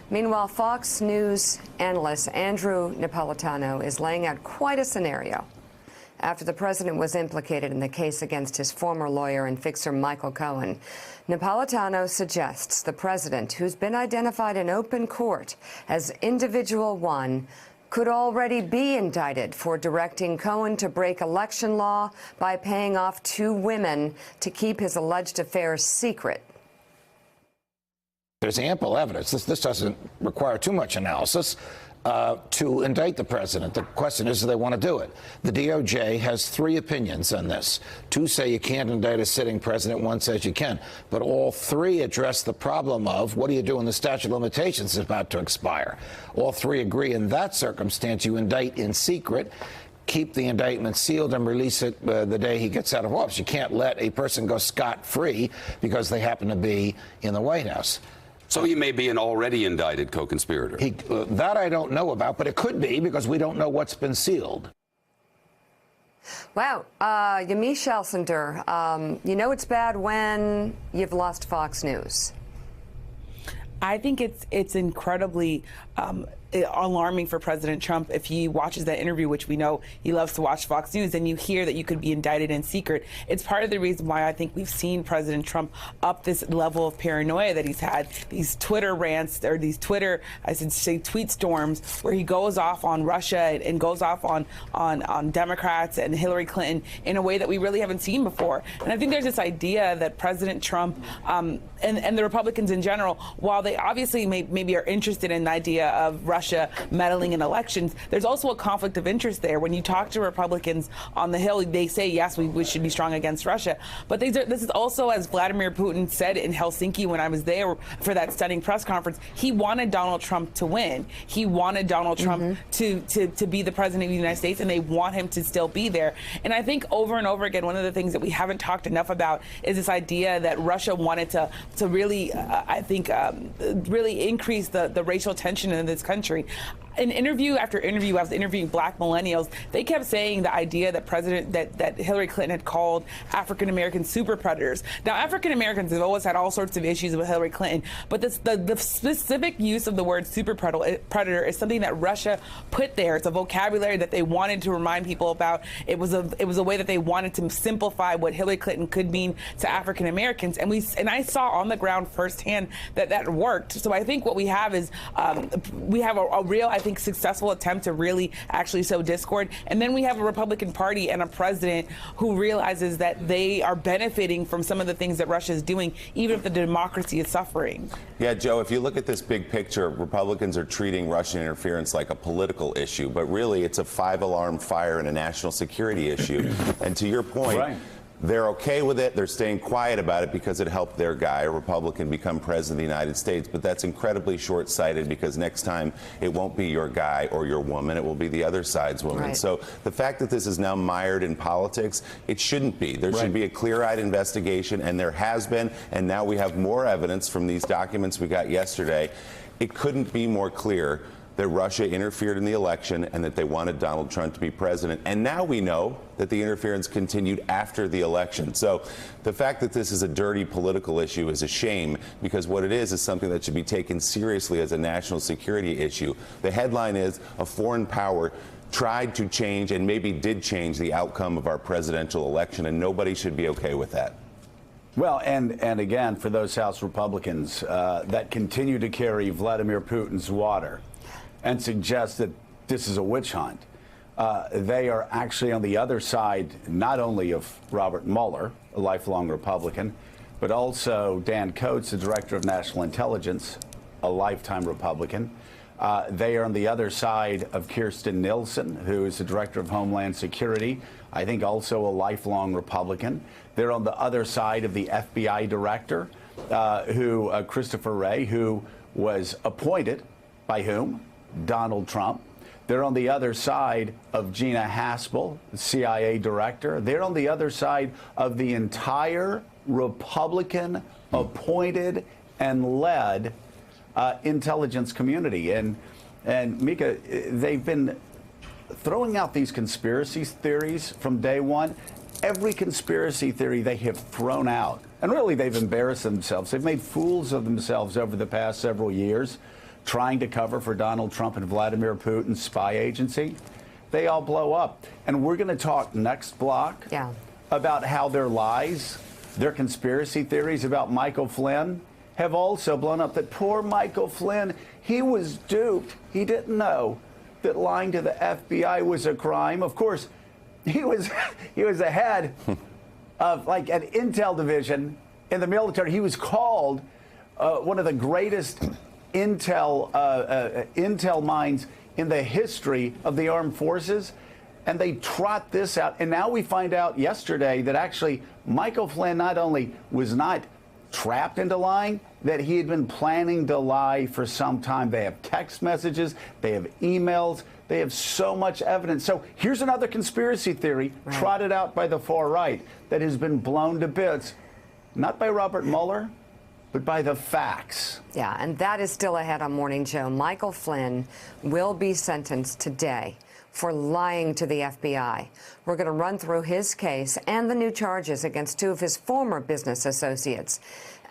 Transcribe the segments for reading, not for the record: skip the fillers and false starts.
Meanwhile, Fox News analyst Andrew Napolitano is laying out quite a scenario after the president was implicated in the case against his former lawyer and fixer Michael Cohen. Napolitano suggests the president, who's been identified in open court as individual one, could already be indicted for directing Cohen to break election law by paying off 2 women to keep his alleged affairs secret. There's ample evidence. This doesn't require too much analysis to indict the president. The question is, do they want to do it? The DOJ has 3 opinions on this. 2 say you can't indict a sitting president. 1 says you can. But all 3 address the problem of what do you do when the statute of limitations is about to expire? All 3 agree in that circumstance you indict in secret, keep the indictment sealed, and release it the day he gets out of office. You can't let a person go scot-free because they happen to be in the White House. So he may be an already indicted co-conspirator. That I don't know about, but it could be because we don't know what's been sealed. Wow. Yamiche Alcindor, you know it's bad when you've lost Fox News. I think it's incredibly alarming for President Trump if he watches that interview, which we know he loves to watch Fox News, and you hear that you could be indicted in secret. It's part of the reason why I think we've seen President Trump up this level of paranoia that he's had, these Twitter rants, or these Twitter, I should say, tweet storms, where he goes off on Russia and goes off on Democrats and Hillary Clinton in a way that we really haven't seen before. And I think there's this idea that President Trump and the Republicans in general, while they obviously maybe are interested in the idea of Russia meddling in elections, there's also a conflict of interest there. When you talk to Republicans on the Hill, they say, yes, we should be strong against Russia. But this is also, as Vladimir Putin said in Helsinki when I was there for that stunning press conference, he wanted Donald Trump to win. He wanted Donald Trump to be the president of the United States, and they want him to still be there. And I think over and over again, one of the things that we haven't talked enough about is this idea that Russia wanted to really, really increase the racial tension in this country. In interview after interview, I was interviewing black millennials. They kept saying the idea that Hillary Clinton had called African American super predators. Now, African Americans have always had all sorts of issues with Hillary Clinton, but the specific use of the word super predator is something that Russia put there. It's a vocabulary that they wanted to remind people about. It was a way that they wanted to simplify what Hillary Clinton could mean to African Americans, and I saw on the ground firsthand that worked. So I think what we have is we have a real, I think, successful attempt to really actually sow discord. And then we have a Republican Party and a president who realizes that they are benefiting from some of the things that Russia is doing, even if the democracy is suffering. Yeah, Joe, if you look at this big picture, Republicans are treating Russian interference like a political issue, but really it's a 5-alarm fire and a national security issue. And to your point, right, they're okay with it. They're staying quiet about it because it helped their guy, a Republican, become president of the United States. But that's incredibly short-sighted because next time it won't be your guy or your woman. It will be the other side's woman. Right. So the fact that this is now mired in politics, it shouldn't be. There should be a clear-eyed investigation, and there has been. And now we have more evidence from these documents we got yesterday. It couldn't be more clear that Russia interfered in the election and that they wanted Donald Trump to be president. And now we know that the interference continued after the election. So the fact that this is a dirty political issue is a shame, because what it is something that should be taken seriously as a national security issue. The headline is a foreign power tried to change and maybe did change the outcome of our presidential election, and nobody should be okay with that. Well, and again, for those House Republicans that continue to carry Vladimir Putin's water and suggest that this is a witch hunt, they are actually on the other side, not only of Robert Mueller, a lifelong Republican, but also Dan Coats, the Director of National Intelligence, a lifetime Republican. They are on the other side of Kirstjen Nielsen, who is the Director of Homeland Security, I think also a lifelong Republican. They're on the other side of the FBI Director, Christopher Wray, who was appointed by whom? Donald Trump. They're on the other side of Gina Haspel, the CIA director. They're on the other side of the entire Republican appointed and led intelligence community. And Mika, they've been throwing out these conspiracy theories from day one. Every conspiracy theory they have thrown out, and really they've embarrassed themselves. They've made fools of themselves over the past several years. trying to cover for Donald Trump and Vladimir Putin's spy agency, they all blow up. And we're going to talk next block about how their lies, their conspiracy theories about Michael Flynn have also blown up. That poor Michael Flynn, he was duped. He didn't know that lying to the FBI was a crime. Of course, he was the head of like an intel division in the military. He was called one of the greatest intel minds in the history of the armed forces. And they trot this out. And now we find out yesterday that actually Michael Flynn not only was not trapped into lying, that he had been planning to lie for some time. They have text messages, they have emails, they have so much evidence. So here's another conspiracy theory trotted out by the far right that has been blown to bits, not by Robert Mueller, but by the facts. Yeah, and that is still ahead on Morning Joe. Michael Flynn will be sentenced today for lying to the FBI. We're going to run through his case and the new charges against two of his former business associates.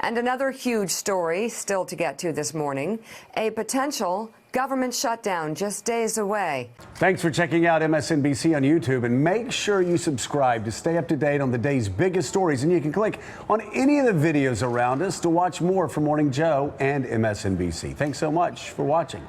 And another huge story still to get to this morning, a potential government shutdown just days away. Thanks for checking out MSNBC on YouTube, and make sure you subscribe to stay up to date on the day's biggest stories. And you can click on any of the videos around us to watch more from Morning Joe and MSNBC. Thanks so much for watching.